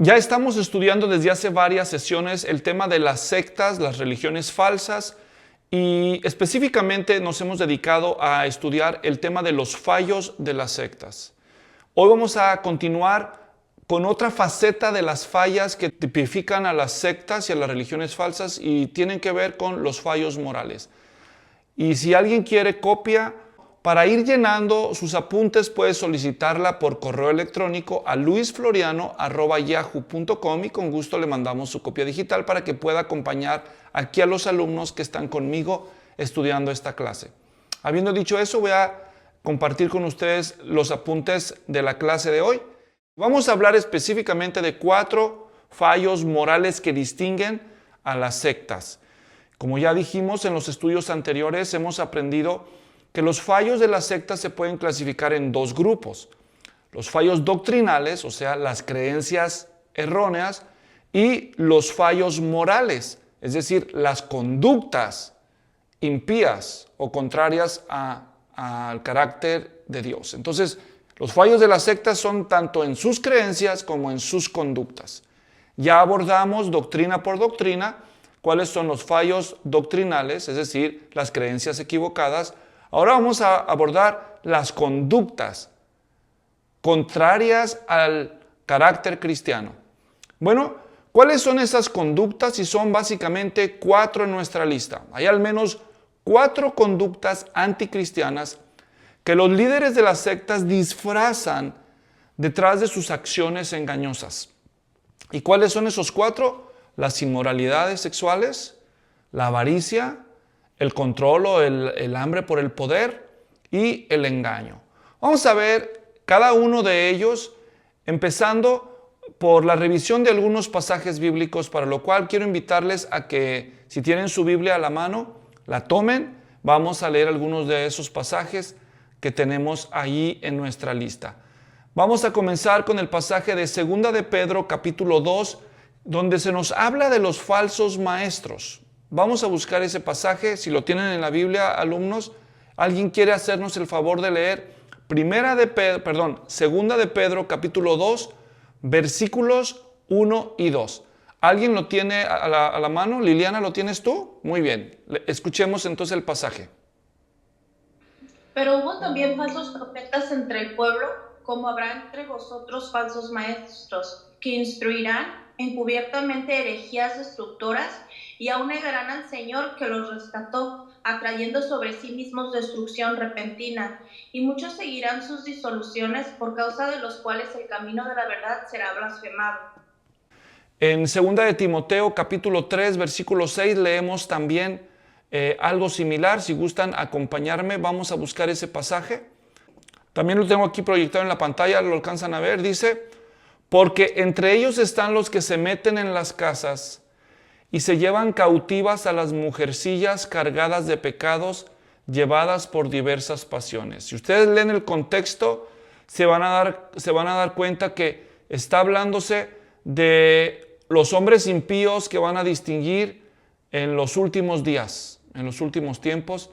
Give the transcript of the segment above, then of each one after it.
Ya estamos estudiando desde hace varias sesiones el tema de las sectas, las religiones falsas, y específicamente nos hemos dedicado a estudiar el tema de los fallos de las sectas. Hoy vamos a continuar con otra faceta de las fallas que tipifican a las sectas y a las religiones falsas y tienen que ver con los fallos morales. Y si alguien quiere copia, para ir llenando sus apuntes puede solicitarla por correo electrónico a luisfloriano@yahoo.com y con gusto le mandamos su copia digital para que pueda acompañar aquí a los alumnos que están conmigo estudiando esta clase. Habiendo dicho eso, voy a compartir con ustedes los apuntes de la clase de hoy. Vamos a hablar específicamente de 4 fallos morales que distinguen a las sectas. Como ya dijimos en los estudios anteriores, hemos aprendido que los fallos de las sectas se pueden clasificar en 2 grupos. Los fallos doctrinales, o sea, las creencias erróneas, y los fallos morales, es decir, las conductas impías o contrarias al carácter de Dios. Entonces, los fallos de las sectas son tanto en sus creencias como en sus conductas. Ya abordamos doctrina por doctrina cuáles son los fallos doctrinales, es decir, las creencias equivocadas. Ahora vamos a abordar las conductas contrarias al carácter cristiano. Bueno, ¿cuáles son esas conductas? Y son básicamente 4 en nuestra lista. Hay al menos 4 conductas anticristianas que los líderes de las sectas disfrazan detrás de sus acciones engañosas. ¿Y cuáles son esos 4? Las inmoralidades sexuales, la avaricia, el control o el hambre por el poder y el engaño. Vamos a ver cada uno de ellos, empezando por la revisión de algunos pasajes bíblicos, para lo cual quiero invitarles a que, si tienen su Biblia a la mano, la tomen. Vamos a leer algunos de esos pasajes que tenemos ahí en nuestra lista. Vamos a comenzar con el pasaje de 2 de Pedro, capítulo 2, donde se nos habla de los falsos maestros. Vamos a buscar ese pasaje. Si lo tienen en la Biblia, alumnos, ¿alguien quiere hacernos el favor de leer 2 de Pedro, capítulo 2, versículos 1 y 2? ¿Alguien lo tiene a la mano? Liliana, ¿lo tienes tú? Muy bien. Escuchemos entonces el pasaje. Pero hubo también falsos profetas entre el pueblo, como habrá entre vosotros falsos maestros, que instruirán encubiertamente herejías destructoras y aún negarán al Señor que los rescató, atrayendo sobre sí mismos destrucción repentina. Y muchos seguirán sus disoluciones, por causa de los cuales el camino de la verdad será blasfemado. En 2 de Timoteo, capítulo 3, versículo 6, leemos también algo similar. Si gustan acompañarme, vamos a buscar ese pasaje. También lo tengo aquí proyectado en la pantalla, lo alcanzan a ver. Dice: porque entre ellos están los que se meten en las casas y se llevan cautivas a las mujercillas cargadas de pecados, llevadas por diversas pasiones. Si ustedes leen el contexto, se van a dar cuenta que está hablándose de los hombres impíos que van a distinguir en los últimos días, en los últimos tiempos.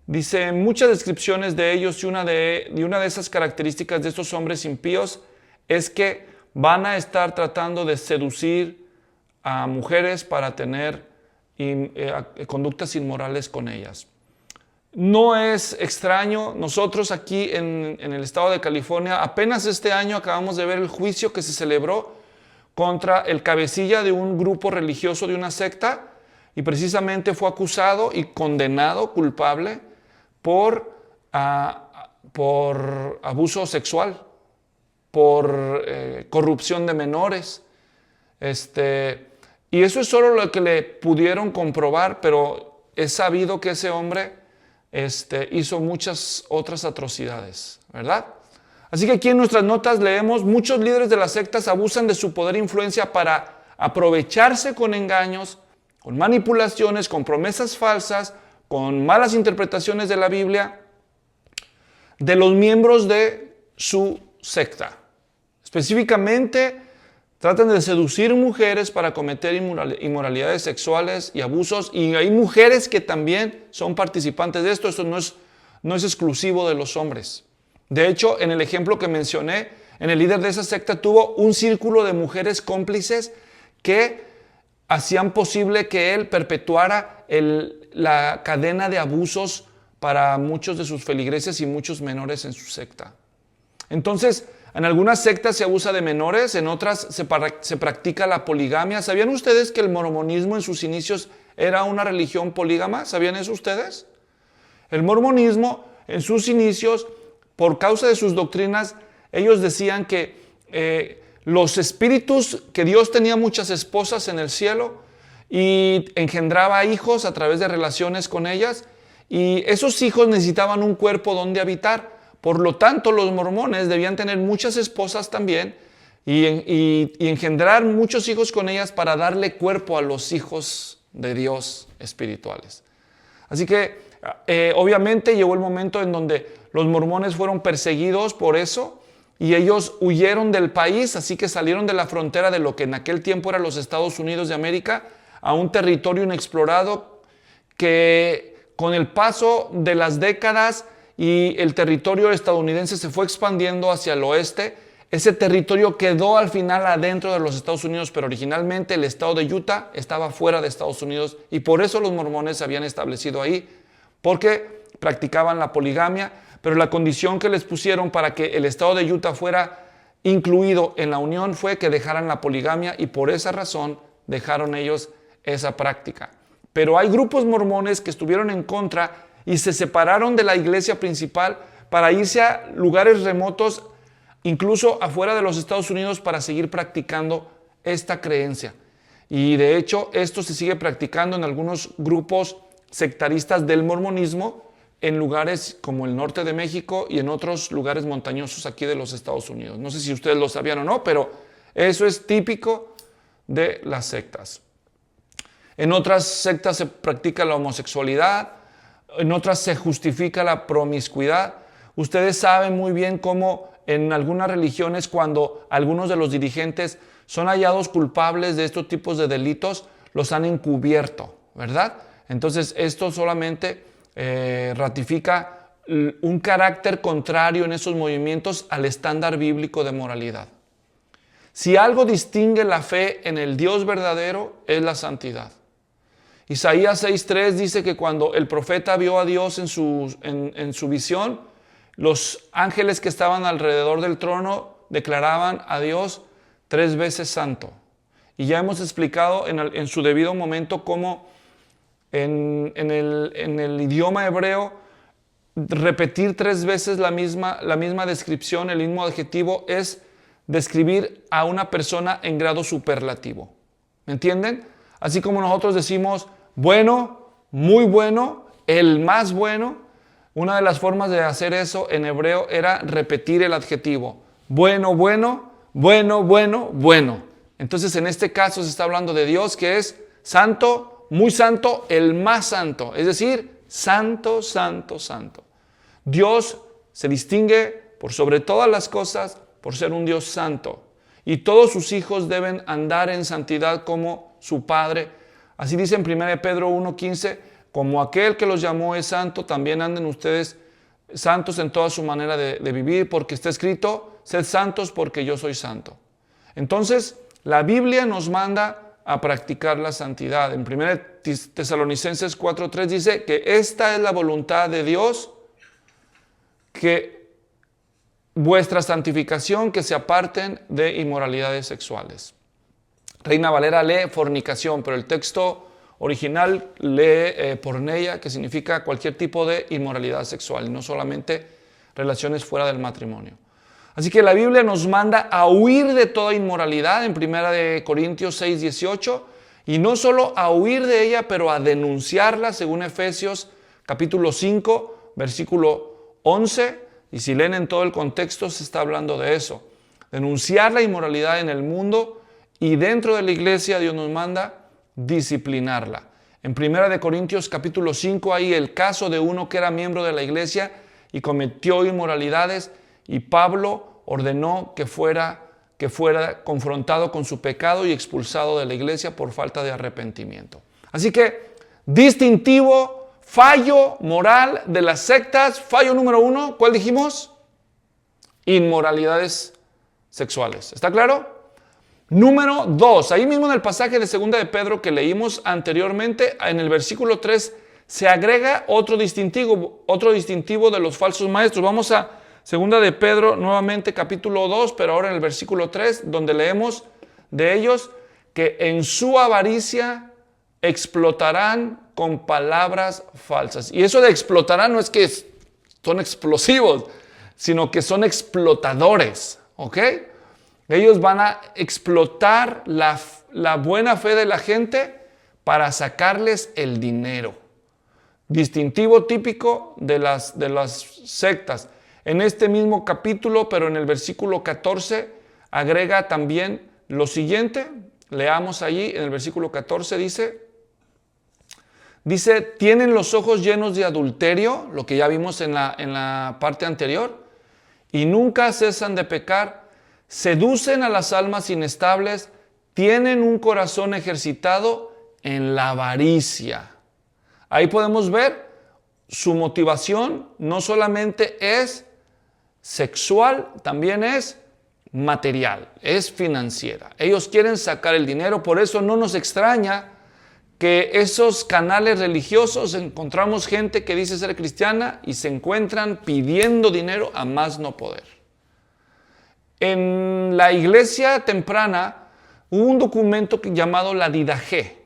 Dice muchas descripciones de ellos, y una de esas características de estos hombres impíos es que van a estar tratando de seducir a mujeres para tener conductas inmorales con ellas. No es extraño, nosotros aquí en el estado de California, apenas este año acabamos de ver el juicio que se celebró contra el cabecilla de un grupo religioso de una secta, y precisamente fue acusado y condenado culpable por abuso sexual, por corrupción de menores. Y eso es solo lo que le pudieron comprobar, pero es sabido que ese hombre hizo muchas otras atrocidades, ¿verdad? Así que aquí en nuestras notas leemos: muchos líderes de las sectas abusan de su poder e influencia para aprovecharse con engaños, con manipulaciones, con promesas falsas, con malas interpretaciones de la Biblia, de los miembros de su secta. Específicamente, tratan de seducir mujeres para cometer inmoralidades sexuales y abusos, y hay mujeres que también son participantes de esto. Esto no es exclusivo de los hombres. De hecho, en el ejemplo que mencioné, en el líder de esa secta, tuvo un círculo de mujeres cómplices que hacían posible que él perpetuara la cadena de abusos para muchos de sus feligreses y muchos menores en su secta. Entonces, en algunas sectas se abusa de menores, en otras se practica la poligamia. ¿Sabían ustedes que el mormonismo en sus inicios era una religión polígama? ¿Sabían eso ustedes? El mormonismo en sus inicios, por causa de sus doctrinas, ellos decían que los espíritus, que Dios tenía muchas esposas en el cielo y engendraba hijos a través de relaciones con ellas, y esos hijos necesitaban un cuerpo donde habitar. Por lo tanto, los mormones debían tener muchas esposas también y engendrar muchos hijos con ellas para darle cuerpo a los hijos de Dios espirituales. Así que obviamente llegó el momento en donde los mormones fueron perseguidos por eso y ellos huyeron del país, así que salieron de la frontera de lo que en aquel tiempo eran los Estados Unidos de América a un territorio inexplorado que con el paso de las décadas y el territorio estadounidense se fue expandiendo hacia el oeste. Ese territorio quedó al final adentro de los Estados Unidos, pero originalmente el estado de Utah estaba fuera de Estados Unidos y por eso los mormones se habían establecido ahí, porque practicaban la poligamia, pero la condición que les pusieron para que el estado de Utah fuera incluido en la unión fue que dejaran la poligamia y por esa razón dejaron ellos esa práctica. Pero hay grupos mormones que estuvieron en contra y se separaron de la iglesia principal para irse a lugares remotos, incluso afuera de los Estados Unidos, para seguir practicando esta creencia. Y de hecho, esto se sigue practicando en algunos grupos sectaristas del mormonismo en lugares como el norte de México y en otros lugares montañosos aquí de los Estados Unidos. No sé si ustedes lo sabían o no, pero eso es típico de las sectas. En otras sectas se practica la homosexualidad, en otras se justifica la promiscuidad. Ustedes saben muy bien cómo en algunas religiones, cuando algunos de los dirigentes son hallados culpables de estos tipos de delitos, los han encubierto, ¿verdad? Entonces esto solamente ratifica un carácter contrario en esos movimientos al estándar bíblico de moralidad. Si algo distingue la fe en el Dios verdadero, es la santidad. Isaías 6:3 dice que cuando el profeta vio a Dios en su visión, los ángeles que estaban alrededor del trono declaraban a Dios 3 veces santo. Y ya hemos explicado en su debido momento cómo en el idioma hebreo repetir 3 veces la misma descripción, el mismo adjetivo, es describir a una persona en grado superlativo. ¿Me entienden? Así como nosotros decimos bueno, muy bueno, el más bueno, una de las formas de hacer eso en hebreo era repetir el adjetivo. Bueno, bueno, bueno, bueno, bueno. Entonces en este caso se está hablando de Dios que es santo, muy santo, el más santo. Es decir, santo, santo, santo. Dios se distingue por sobre todas las cosas por ser un Dios santo. Y todos sus hijos deben andar en santidad como su Padre. Así dice en 1 Pedro 1:15, como aquel que los llamó es santo, también anden ustedes santos en toda su manera de vivir, porque está escrito, sed santos porque yo soy santo. Entonces, la Biblia nos manda a practicar la santidad. En 1 Tesalonicenses 4:3 dice que esta es la voluntad de Dios, que vuestra santificación, que se aparten de inmoralidades sexuales. Reina Valera lee fornicación, pero el texto original lee porneia, que significa cualquier tipo de inmoralidad sexual, y no solamente relaciones fuera del matrimonio. Así que la Biblia nos manda a huir de toda inmoralidad en 1 Corintios 6:18, y no solo a huir de ella, pero a denunciarla, según Efesios capítulo 5, versículo 11, y si leen en todo el contexto se está hablando de eso. Denunciar la inmoralidad en el mundo, y dentro de la iglesia Dios nos manda disciplinarla. En 1 Corintios capítulo 5 hay el caso de uno que era miembro de la iglesia y cometió inmoralidades, y Pablo ordenó que fuera confrontado con su pecado y expulsado de la iglesia por falta de arrepentimiento. Así que, distintivo, fallo moral de las sectas, fallo número 1, ¿cuál dijimos? Inmoralidades sexuales. ¿Está claro? Número 2, ahí mismo en el pasaje de 2 de Pedro que leímos anteriormente, en el versículo 3, se agrega otro distintivo de los falsos maestros. Vamos a 2 de Pedro, nuevamente capítulo 2, pero ahora en el versículo 3, donde leemos de ellos que en su avaricia explotarán con palabras falsas. Y eso de explotarán no es que son explosivos, sino que son explotadores, ¿ok? Ellos van a explotar la buena fe de la gente para sacarles el dinero. Distintivo típico de las sectas. En este mismo capítulo, pero en el versículo 14, agrega también lo siguiente. Leamos allí, en el versículo 14 dice, tienen los ojos llenos de adulterio, lo que ya vimos en la parte anterior, y nunca cesan de pecar, seducen a las almas inestables, tienen un corazón ejercitado en la avaricia. Ahí podemos ver su motivación no solamente es sexual, también es material, es financiera. Ellos quieren sacar el dinero, por eso no nos extraña que esos canales religiosos encontramos gente que dice ser cristiana y se encuentran pidiendo dinero a más no poder. En la iglesia temprana hubo un documento llamado la Didaché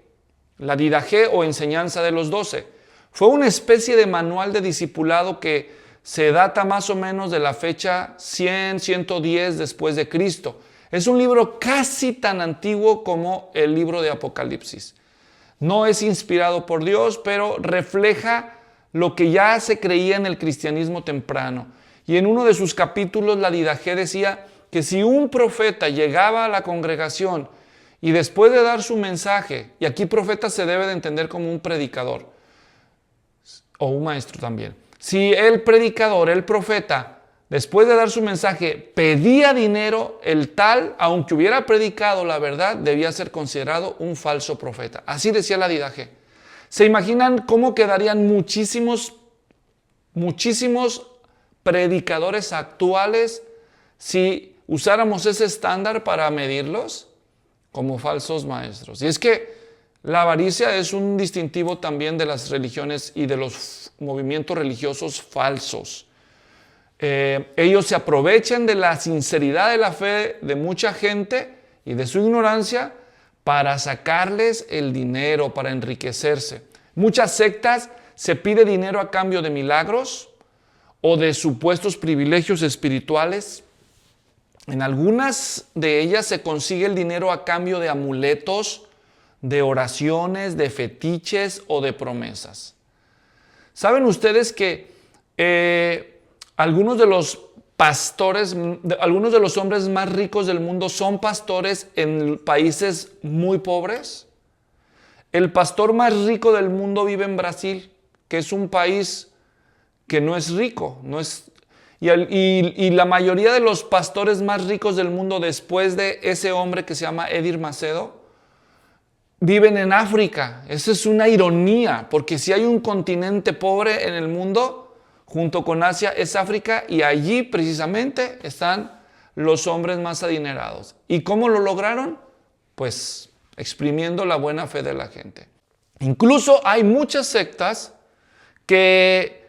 o enseñanza de los 12. Fue una especie de manual de discipulado que se data más o menos de la fecha 100, 110 después de Cristo. Es un libro casi tan antiguo como el libro de Apocalipsis. No es inspirado por Dios, pero refleja lo que ya se creía en el cristianismo temprano. Y en uno de sus capítulos, la Didaché decía que si un profeta llegaba a la congregación y después de dar su mensaje, y aquí profeta se debe de entender como un predicador, o un maestro también. Si el predicador, el profeta, después de dar su mensaje, pedía dinero, el tal, aunque hubiera predicado la verdad, debía ser considerado un falso profeta. Así decía la Didaché. ¿Se imaginan cómo quedarían muchísimos predicadores actuales si usáramos ese estándar para medirlos como falsos maestros? Y es que la avaricia es un distintivo también de las religiones y de los movimientos religiosos falsos. Ellos se aprovechan de la sinceridad de la fe de mucha gente y de su ignorancia para sacarles el dinero, para enriquecerse. Muchas sectas se pide dinero a cambio de milagros o de supuestos privilegios espirituales. En algunas de ellas se consigue el dinero a cambio de amuletos, de oraciones, de fetiches o de promesas. ¿Saben ustedes que algunos de los pastores, algunos de los hombres más ricos del mundo son pastores en países muy pobres? El pastor más rico del mundo vive en Brasil, que es un país que no es rico, y la mayoría de los pastores más ricos del mundo después de ese hombre que se llama Edir Macedo, viven en África. Esa es una ironía, porque si hay un continente pobre en el mundo, junto con Asia es África, y allí precisamente están los hombres más adinerados. ¿Y cómo lo lograron? Pues exprimiendo la buena fe de la gente. Incluso hay muchas sectas que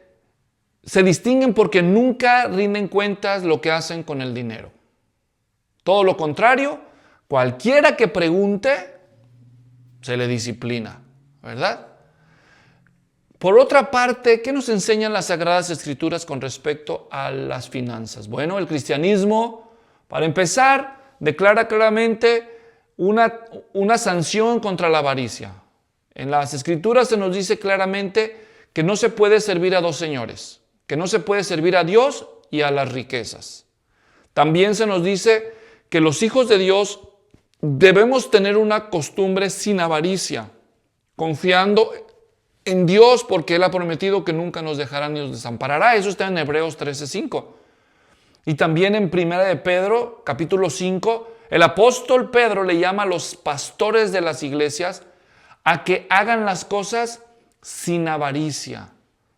se distinguen porque nunca rinden cuentas lo que hacen con el dinero. Todo lo contrario, cualquiera que pregunte se le disciplina, ¿verdad? Por otra parte, ¿qué nos enseñan las Sagradas Escrituras con respecto a las finanzas? Bueno, el cristianismo, para empezar, declara claramente una sanción contra la avaricia. En las Escrituras se nos dice claramente que no se puede servir a dos señores, que no se puede servir a Dios y a las riquezas. También se nos dice que los hijos de Dios debemos tener una costumbre sin avaricia, confiando en Dios porque Él ha prometido que nunca nos dejará ni nos desamparará. Eso está en Hebreos 13:5. Y también en 1 de Pedro, capítulo 5, el apóstol Pedro le llama a los pastores de las iglesias a que hagan las cosas sin avaricia,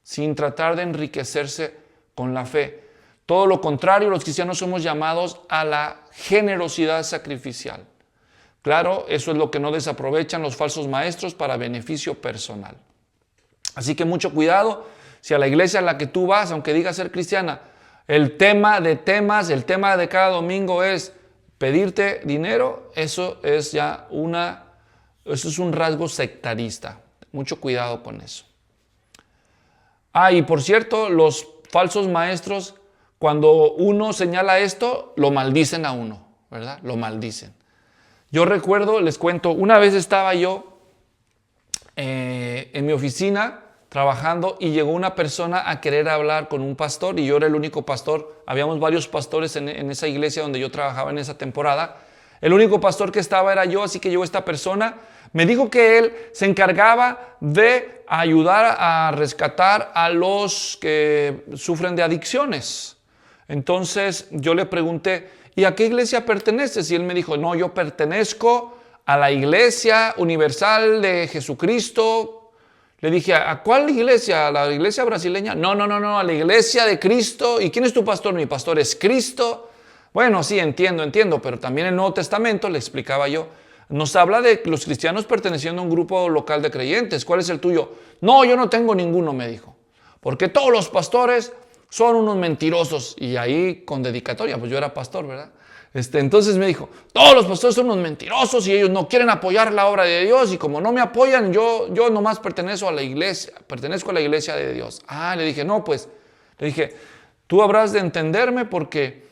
sin tratar de enriquecerse con la fe. Todo lo contrario, los cristianos somos llamados a la generosidad sacrificial. Claro, eso es lo que no desaprovechan los falsos maestros para beneficio personal. Así que mucho cuidado, si a la iglesia a la que tú vas, aunque digas ser cristiana, el tema de temas, el tema de cada domingo es pedirte dinero, eso es un rasgo sectarista. Mucho cuidado con eso. Y por cierto, los falsos maestros, cuando uno señala esto, lo maldicen a uno, ¿verdad? Lo maldicen. Yo recuerdo, les cuento, una vez estaba yo en mi oficina trabajando y llegó una persona a querer hablar con un pastor y yo era el único pastor. Habíamos varios pastores en esa iglesia donde yo trabajaba en esa temporada. El único pastor que estaba era yo, así que llegó esta persona. Me dijo que él se encargaba de ayudar a rescatar a los que sufren de adicciones. Entonces yo le pregunté, ¿y a qué iglesia perteneces? Y él me dijo, no, yo pertenezco a la Iglesia Universal de Jesucristo. Le dije, ¿a cuál iglesia? ¿A la iglesia brasileña? No, a la iglesia de Cristo. ¿Y quién es tu pastor? Mi pastor es Cristo. Bueno, sí, entiendo, pero también el Nuevo Testamento, le explicaba yo, nos habla de los cristianos perteneciendo a un grupo local de creyentes. ¿Cuál es el tuyo? No, yo no tengo ninguno, me dijo, porque todos los pastores son unos mentirosos. Y ahí con dedicatoria, pues yo era pastor, ¿verdad? Entonces me dijo, todos los pastores son unos mentirosos y ellos no quieren apoyar la obra de Dios y como no me apoyan, yo nomás pertenezco a la iglesia de Dios. Le dije, no, pues, le dije, tú habrás de entenderme porque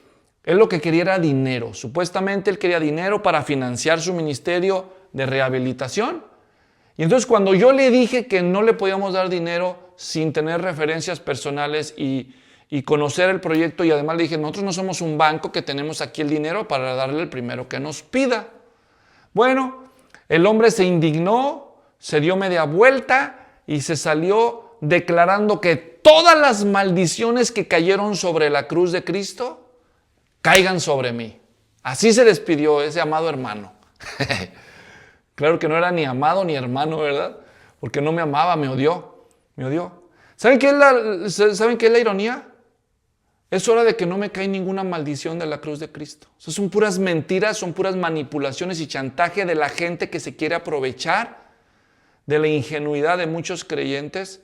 él lo que quería era dinero. Supuestamente él quería dinero para financiar su ministerio de rehabilitación. Y entonces cuando yo le dije que no le podíamos dar dinero sin tener referencias personales y conocer el proyecto, y además le dije, nosotros no somos un banco que tenemos aquí el dinero para darle el primero que nos pida. Bueno, el hombre se indignó, se dio media vuelta y se salió declarando que todas las maldiciones que cayeron sobre la cruz de Cristo caigan sobre mí. Así se despidió ese amado hermano. Claro que no era ni amado ni hermano, ¿verdad? Porque no me amaba, me odió. ¿Saben qué es la ironía? Es hora de que no me cae ninguna maldición de la cruz de Cristo. Eso son puras mentiras, son puras manipulaciones y chantaje de la gente que se quiere aprovechar de la ingenuidad de muchos creyentes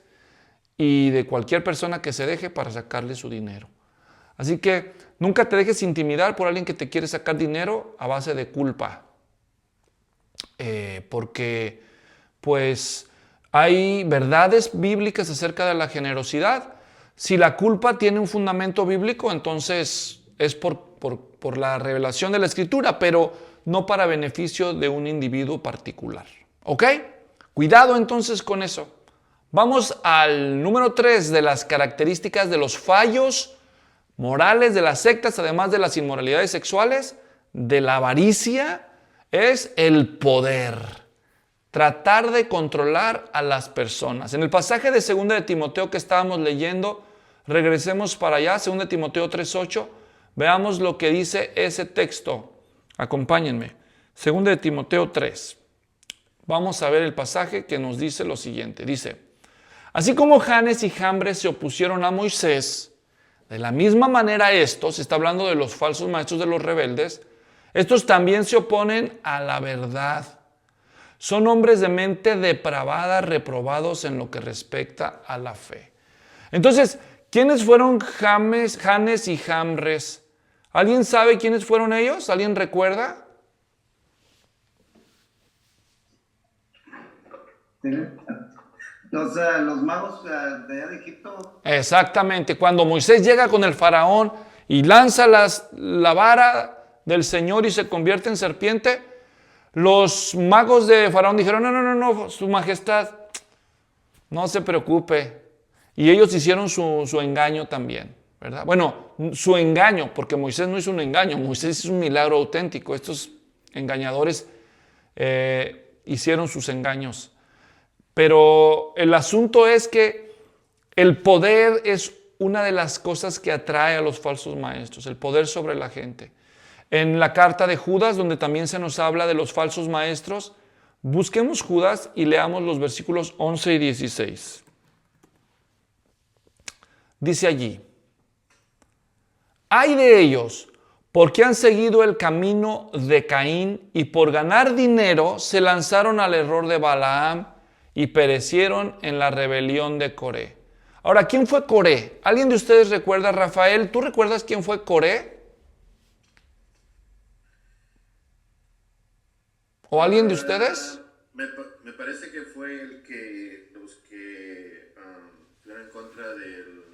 y de cualquier persona que se deje para sacarle su dinero. Así que nunca te dejes intimidar por alguien que te quiere sacar dinero a base de culpa. Porque pues hay verdades bíblicas acerca de la generosidad. Si la culpa tiene un fundamento bíblico, entonces es por la revelación de la Escritura, pero no para beneficio de un individuo particular. ¿Ok? Cuidado entonces con eso. Vamos al número 3 de las características de los fallos morales de las sectas, además de las inmoralidades sexuales, de la avaricia, es el poder. Tratar de controlar a las personas. En el pasaje de 2 de Timoteo que estábamos leyendo, regresemos para allá, 2 Timoteo 3:8, veamos lo que dice ese texto. Acompáñenme. 2 de Timoteo 3. Vamos a ver el pasaje que nos dice lo siguiente. Dice, así como Janes y Jambres se opusieron a Moisés, de la misma manera estos, está hablando de los falsos maestros de los rebeldes, estos también se oponen a la verdad. Son hombres de mente depravada, reprobados en lo que respecta a la fe. Entonces, ¿quiénes fueron Janes y Jambres? ¿Alguien sabe quiénes fueron ellos? ¿Alguien recuerda? Los magos de allá de Egipto. Exactamente. Cuando Moisés llega con el faraón y lanza la vara del Señor y se convierte en serpiente, los magos de faraón dijeron, no, su majestad, no se preocupe. Y ellos hicieron su engaño también, ¿verdad? Bueno, su engaño, porque Moisés no hizo un engaño, Moisés hizo un milagro auténtico. Estos engañadores hicieron sus engaños. Pero el asunto es que el poder es una de las cosas que atrae a los falsos maestros, el poder sobre la gente. En la carta de Judas, donde también se nos habla de los falsos maestros, busquemos Judas y leamos los versículos 11 y 16. Dice allí, ¡Ay de ellos! Porque han seguido el camino de Caín y por ganar dinero se lanzaron al error de Balaam y perecieron en la rebelión de Coré. Ahora, ¿quién fue Coré? ¿Alguien de ustedes recuerda, Rafael? ¿Tú recuerdas quién fue Coré? ¿O alguien de ustedes? Me parece que fue los que estuvieron en contra del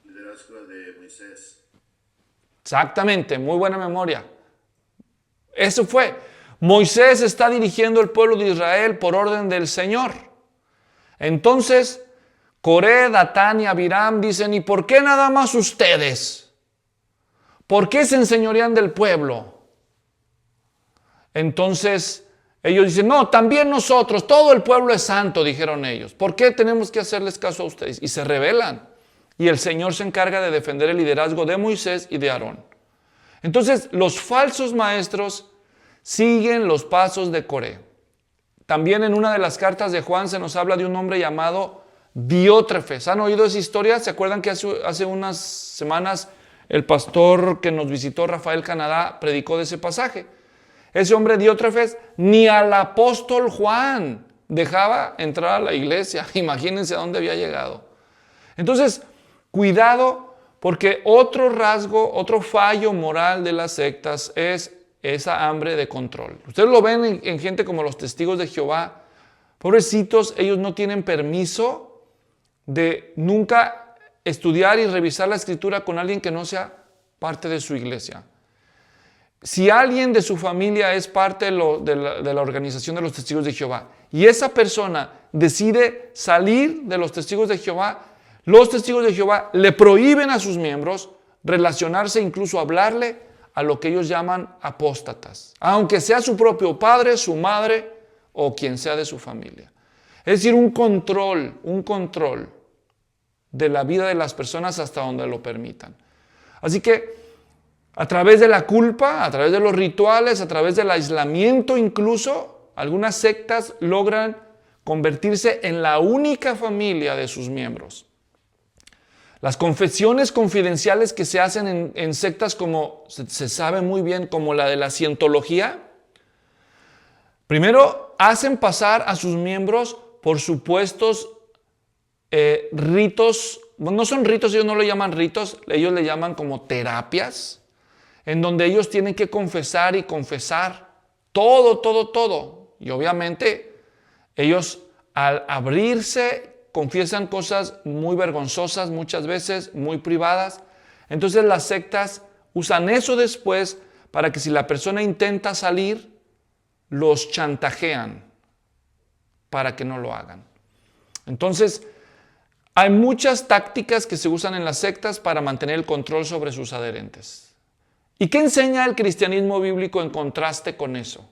liderazgo de Moisés. Exactamente, muy buena memoria. Eso fue. Moisés está dirigiendo el pueblo de Israel por orden del Señor. Entonces, Coré, Datán y Abiram dicen, ¿y por qué nada más ustedes? ¿Por qué se enseñorean del pueblo? Entonces, ellos dicen, no, también nosotros, todo el pueblo es santo, dijeron ellos. ¿Por qué tenemos que hacerles caso a ustedes? Y se rebelan. Y el Señor se encarga de defender el liderazgo de Moisés y de Aarón. Entonces, los falsos maestros siguen los pasos de Coré. También en una de las cartas de Juan se nos habla de un hombre llamado Diótrefes. ¿Han oído esa historia? ¿Se acuerdan que hace unas semanas el pastor que nos visitó, Rafael Canadá, predicó de ese pasaje? Ese hombre Diótrefes ni al apóstol Juan dejaba entrar a la iglesia. Imagínense a dónde había llegado. Entonces, cuidado, porque otro rasgo, otro fallo moral de las sectas es esa hambre de control. Ustedes lo ven en gente como los testigos de Jehová. Pobrecitos, ellos no tienen permiso de nunca estudiar y revisar la escritura con alguien que no sea parte de su iglesia. Si alguien de su familia es parte de la organización de los testigos de Jehová y esa persona decide salir de los testigos de Jehová, los testigos de Jehová le prohíben a sus miembros relacionarse, incluso hablarle a lo que ellos llaman apóstatas, aunque sea su propio padre, su madre o quien sea de su familia. Es decir, un control de la vida de las personas hasta donde lo permitan. Así que a través de la culpa, a través de los rituales, a través del aislamiento incluso, algunas sectas logran convertirse en la única familia de sus miembros. Las confesiones confidenciales que se hacen en sectas como se sabe muy bien, como la de la cientología, primero hacen pasar a sus miembros por supuestos ritos, no son ritos, ellos no lo llaman ritos, ellos le llaman como terapias, en donde ellos tienen que confesar y confesar todo. Y obviamente ellos al abrirse confiesan cosas muy vergonzosas, muchas veces muy privadas. Entonces las sectas usan eso después para que si la persona intenta salir, los chantajean para que no lo hagan. Entonces, hay muchas tácticas que se usan en las sectas para mantener el control sobre sus adherentes. ¿Y qué enseña el cristianismo bíblico en contraste con eso?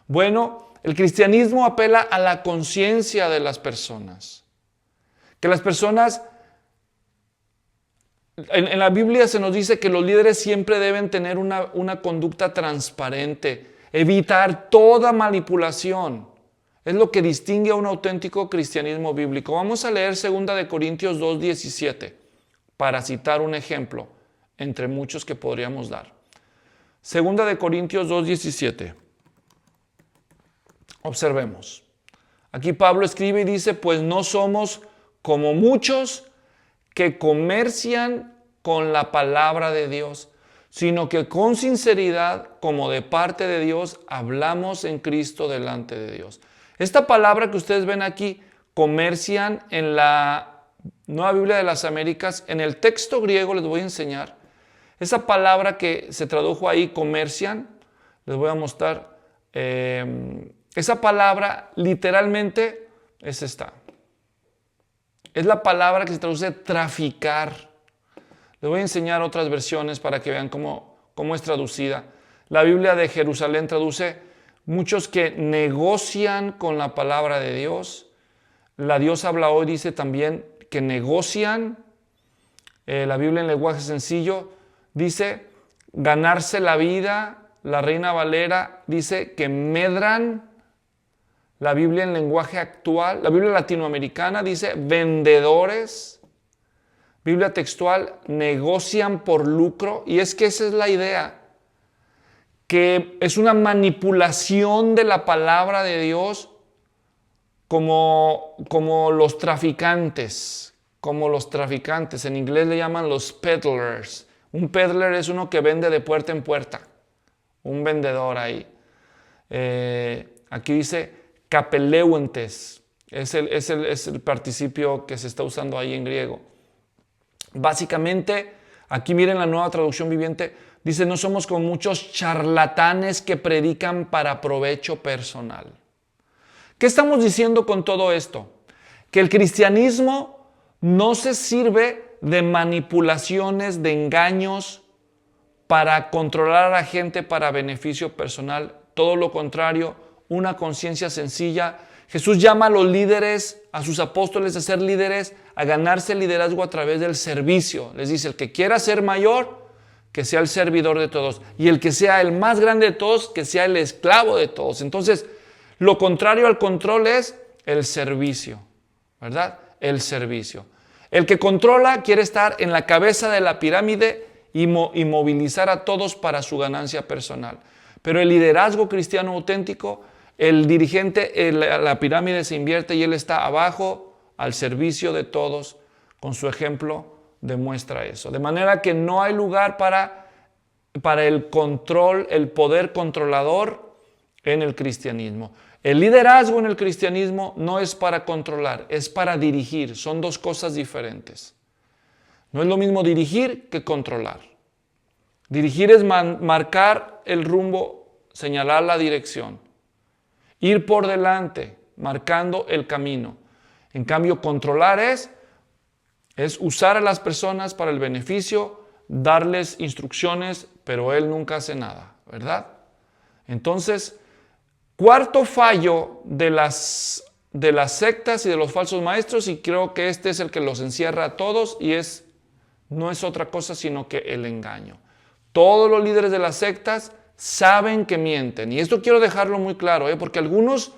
Bueno, el cristianismo apela a la conciencia de las personas. Que las personas, en la Biblia se nos dice que los líderes siempre deben tener una conducta transparente, evitar toda manipulación. Es lo que distingue a un auténtico cristianismo bíblico. Vamos a leer 2 Corintios 2:17 para citar un ejemplo entre muchos que podríamos dar. 2 Corintios 2:17. Observemos. Aquí Pablo escribe y dice, pues no somos como muchos que comercian con la palabra de Dios, sino que con sinceridad, como de parte de Dios, hablamos en Cristo delante de Dios. Esta palabra que ustedes ven aquí, comercian, en la Nueva Biblia de las Américas, en el texto griego les voy a enseñar. Esa palabra que se tradujo ahí, comercian, les voy a mostrar. Esa palabra literalmente es esta. Es la palabra que se traduce traficar. Les voy a enseñar otras versiones para que vean cómo es traducida. La Biblia de Jerusalén traduce muchos que negocian con la palabra de Dios. La Dios habla hoy dice también que negocian. La Biblia en lenguaje sencillo dice ganarse la vida. La Reina Valera dice que medran. La Biblia en lenguaje actual, la Biblia latinoamericana dice vendedores. Biblia textual, negocian por lucro. Y es que esa es la idea, que es una manipulación de la palabra de Dios como los traficantes. Como los traficantes. En inglés le llaman los peddlers. Un peddler es uno que vende de puerta en puerta. Un vendedor ahí. Aquí dice kapeleuentes. Es el participio que se está usando ahí en griego. Básicamente, aquí miren la Nueva Traducción Viviente, dice, no somos como muchos charlatanes que predican para provecho personal. ¿Qué estamos diciendo con todo esto? Que el cristianismo no se sirve de manipulaciones, de engaños para controlar a la gente para beneficio personal. Todo lo contrario, una conciencia sencilla. Jesús llama a los líderes, a sus apóstoles a ser líderes, a ganarse el liderazgo a través del servicio. Les dice, el que quiera ser mayor, que sea el servidor de todos. Y el que sea el más grande de todos, que sea el esclavo de todos. Entonces, lo contrario al control es el servicio, ¿verdad? El servicio. El que controla quiere estar en la cabeza de la pirámide y movilizar a todos para su ganancia personal. Pero el liderazgo cristiano auténtico, el dirigente, la pirámide se invierte y él está abajo al servicio de todos. Con su ejemplo demuestra eso. De manera que no hay lugar para el control, el poder controlador en el cristianismo. El liderazgo en el cristianismo no es para controlar, es para dirigir. Son dos cosas diferentes. No es lo mismo dirigir que controlar. Dirigir es marcar el rumbo, señalar la dirección. Ir por delante, marcando el camino. En cambio, controlar es usar a las personas para el beneficio, darles instrucciones, pero él nunca hace nada, ¿verdad? Entonces, cuarto fallo de las sectas y de los falsos maestros, y creo que este es el que los encierra a todos, y no es otra cosa sino que el engaño. Todos los líderes de las sectas saben que mienten. Y esto quiero dejarlo muy claro, porque algunos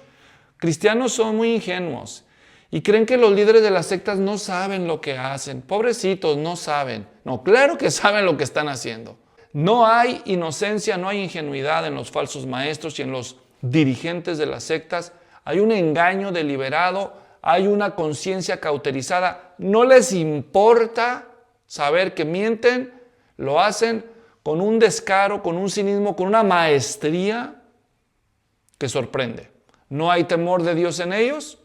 cristianos son muy ingenuos y creen que los líderes de las sectas no saben lo que hacen. Pobrecitos, no saben. No, claro que saben lo que están haciendo. No hay inocencia, no hay ingenuidad en los falsos maestros y en los dirigentes de las sectas. Hay un engaño deliberado, hay una conciencia cauterizada. No les importa saber que mienten, lo hacen con un descaro, con un cinismo, con una maestría que sorprende. No hay temor de Dios en ellos,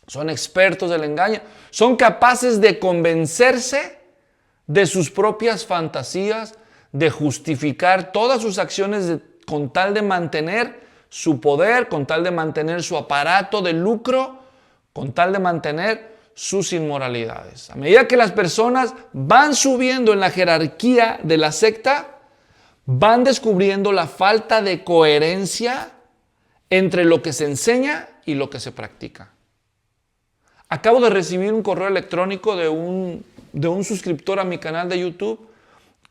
son expertos del engaño, son capaces de convencerse de sus propias fantasías, de justificar todas sus acciones con tal de mantener su poder, con tal de mantener su aparato de lucro, con tal de mantener sus inmoralidades. A medida que las personas van subiendo en la jerarquía de la secta, van descubriendo la falta de coherencia entre lo que se enseña y lo que se practica. Acabo de recibir un correo electrónico de un suscriptor a mi canal de YouTube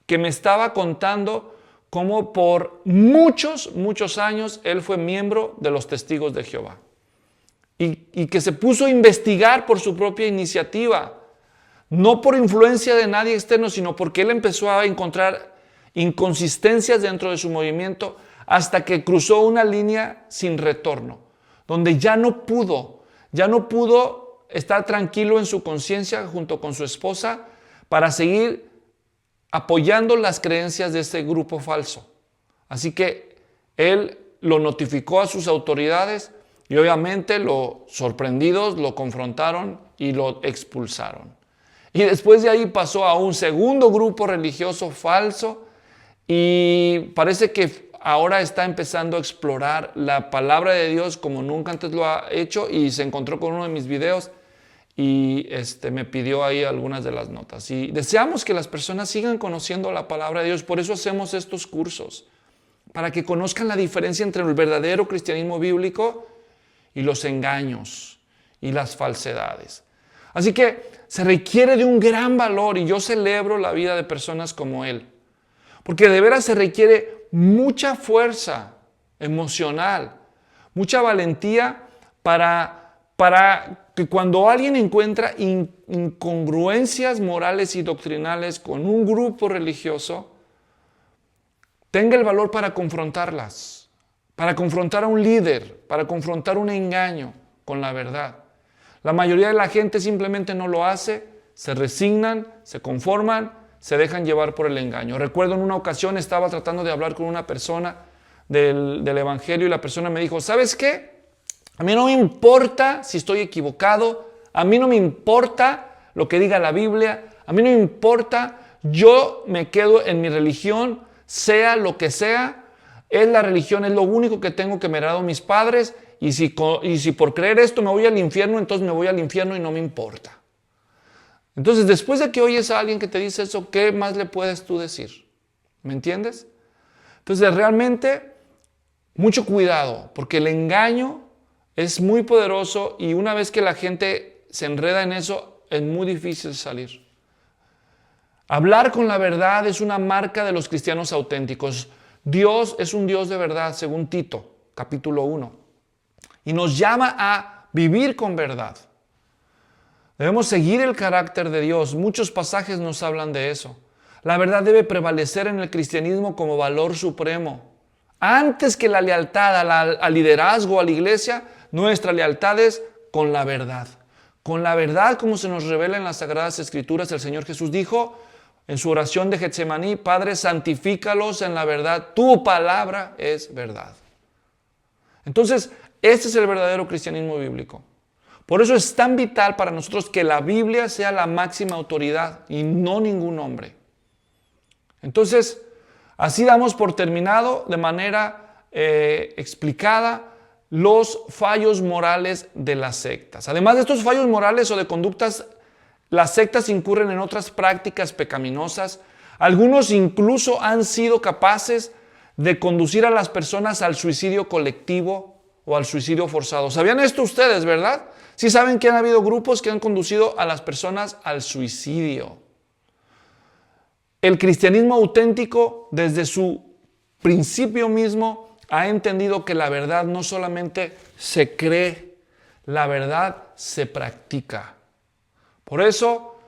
que me estaba contando cómo por muchos años él fue miembro de los Testigos de Jehová. Y que se puso a investigar por su propia iniciativa, no por influencia de nadie externo, sino porque él empezó a encontrar inconsistencias dentro de su movimiento hasta que cruzó una línea sin retorno, donde ya no pudo estar tranquilo en su conciencia junto con su esposa para seguir apoyando las creencias de este grupo falso. Así que él lo notificó a sus autoridades y obviamente sorprendidos lo confrontaron y lo expulsaron. Y después de ahí pasó a un segundo grupo religioso falso y parece que ahora está empezando a explorar la palabra de Dios como nunca antes lo ha hecho, y se encontró con uno de mis videos y me pidió ahí algunas de las notas. Y deseamos que las personas sigan conociendo la palabra de Dios, por eso hacemos estos cursos, para que conozcan la diferencia entre el verdadero cristianismo bíblico y los engaños y las falsedades. Así que se requiere de un gran valor, y yo celebro la vida de personas como él, porque de veras se requiere mucha fuerza emocional, mucha valentía para para que cuando alguien encuentra incongruencias morales y doctrinales con un grupo religioso, tenga el valor para confrontarlas, para confrontar a un líder, para confrontar un engaño con la verdad. La mayoría de la gente simplemente no lo hace, se resignan, se conforman, se dejan llevar por el engaño. Recuerdo en una ocasión estaba tratando de hablar con una persona del Evangelio y la persona me dijo, ¿sabes qué? A mí no me importa si estoy equivocado, a mí no me importa lo que diga la Biblia, a mí no me importa, yo me quedo en mi religión, sea lo que sea, es la religión, es lo único que tengo que me han dado mis padres, y si por creer esto me voy al infierno, entonces me voy al infierno y no me importa. Entonces, después de que oyes a alguien que te dice eso, ¿qué más le puedes tú decir? ¿Me entiendes? Entonces, realmente, mucho cuidado, porque el engaño es muy poderoso y una vez que la gente se enreda en eso, es muy difícil salir. Hablar con la verdad es una marca de los cristianos auténticos. Dios es un Dios de verdad, según Tito, capítulo 1. Y nos llama a vivir con verdad. Debemos seguir el carácter de Dios. Muchos pasajes nos hablan de eso. La verdad debe prevalecer en el cristianismo como valor supremo. Antes que la lealtad al liderazgo, a la iglesia, nuestra lealtad es con la verdad. Con la verdad, como se nos revela en las Sagradas Escrituras, el Señor Jesús dijo en su oración de Getsemaní, Padre, santifícalos en la verdad. Tu palabra es verdad. Entonces, este es el verdadero cristianismo bíblico. Por eso es tan vital para nosotros que la Biblia sea la máxima autoridad y no ningún hombre. Entonces, así damos por terminado de manera explicada los fallos morales de las sectas. Además de estos fallos morales o de conductas, las sectas incurren en otras prácticas pecaminosas. Algunos incluso han sido capaces de conducir a las personas al suicidio colectivo o al suicidio forzado. ¿Sabían esto ustedes, verdad? Sí saben que han habido grupos que han conducido a las personas al suicidio. El cristianismo auténtico, desde su principio mismo, ha entendido que la verdad no solamente se cree, la verdad se practica. Por eso,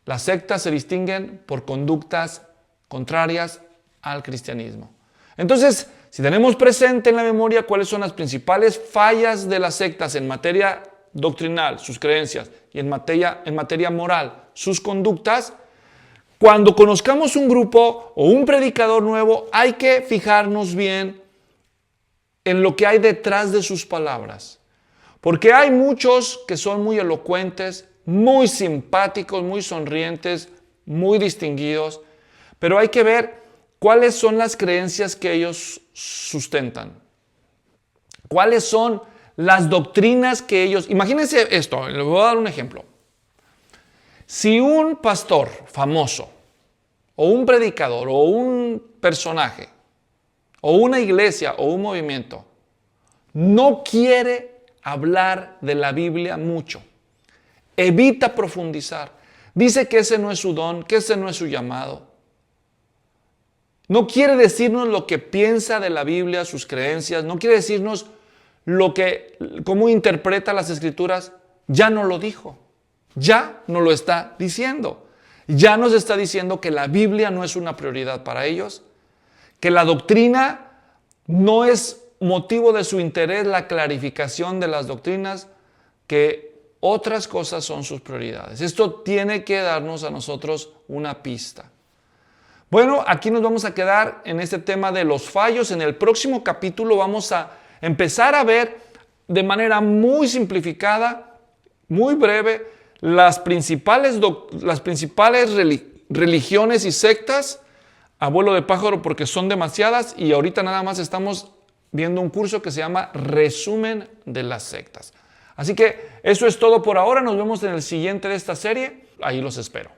las sectas se distinguen por conductas contrarias al cristianismo. Entonces, si tenemos presente en la memoria cuáles son las principales fallas de las sectas en materia doctrinal, sus creencias, y en materia moral, sus conductas, cuando conozcamos un grupo o un predicador nuevo, hay que fijarnos bien en lo que hay detrás de sus palabras. Porque hay muchos que son muy elocuentes, muy simpáticos, muy sonrientes, muy distinguidos, pero hay que ver cuáles son las creencias que ellos sustentan. ¿Cuáles son las doctrinas que ellos... Imagínense esto, les voy a dar un ejemplo. Si un pastor famoso, o un predicador, o un personaje, o una iglesia, o un movimiento, no quiere hablar de la Biblia mucho, evita profundizar, dice que ese no es su don, que ese no es su llamado, no quiere decirnos lo que piensa de la Biblia, sus creencias, no quiere decirnos cómo interpreta las Escrituras, ya no lo dijo. Ya no lo está diciendo. Ya nos está diciendo que la Biblia no es una prioridad para ellos, que la doctrina no es motivo de su interés, la clarificación de las doctrinas, que otras cosas son sus prioridades. Esto tiene que darnos a nosotros una pista. Bueno, aquí nos vamos a quedar en este tema de los fallos. En el próximo capítulo vamos a empezar a ver de manera muy simplificada, muy breve, las principales religiones y sectas a vuelo de pájaro, porque son demasiadas, y ahorita nada más estamos viendo un curso que se llama Resumen de las sectas. Así que eso es todo por ahora. Nos vemos en el siguiente de esta serie. Ahí los espero.